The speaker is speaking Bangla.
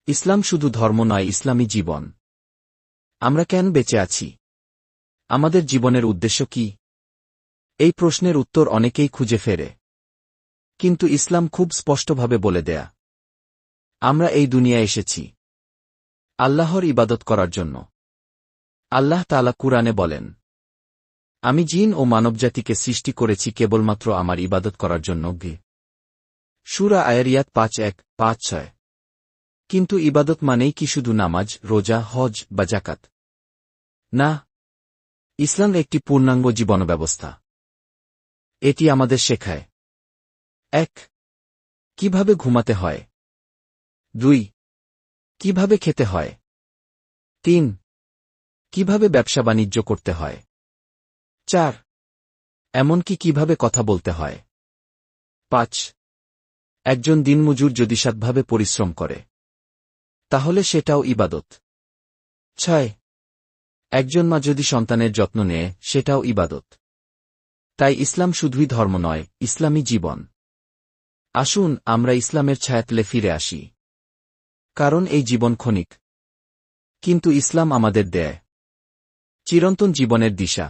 ইসলাম শুধু ধর্ম নয়, ইসলামী জীবন। আমরা কেন বেঁচে আছি? আমাদের জীবনের উদ্দেশ্য কি? এই প্রশ্নের উত্তর অনেকেই খুঁজে ফেরে, কিন্তু ইসলাম খুব স্পষ্টভাবে বলে দেয়া, আমরা এই দুনিয়ায় এসেছি আল্লাহর ইবাদত করার জন্য। আল্লাহ তাআলা কুরআনে বলেন, আমি জিন ও মানবজাতিকে সৃষ্টি করেছি কেবলমাত্র আমার ইবাদত করার জন্য। সূরা আয়ারিয়াত ৫:১-৫:৬। কিন্তু ইবাদত মানেই কি শুধু নামাজ, রোজা, হজ বা যাকাত? না, ইসলাম একটি পূর্ণাঙ্গ জীবনব্যবস্থা। এটি আমাদের শেখায় ১. কিভাবে ঘুমাতে হয়, ২. কিভাবে খেতে হয়, ৩. কিভাবে ব্যবসা-বাণিজ্য করতে হয়, ৪. এমনকি কিভাবে কথা বলতে হয়, ৫. একজন দিনমজুর যদি সৎভাবে পরিশ্রম করে, তাহলে সেটাও ইবাদত। ৬. একজন মা যদি সন্তানের যত্ন নেয়, সেটাও ইবাদত। তাই ইসলাম শুধুই ধর্ম নয়, ইসলামী জীবন। আসুন আমরা ইসলামের ছায়াতলে ফিরে আসি, কারণ এই জীবন ক্ষণিক, কিন্তু ইসলাম আমাদের দেয় চিরন্তন জীবনের দিশা।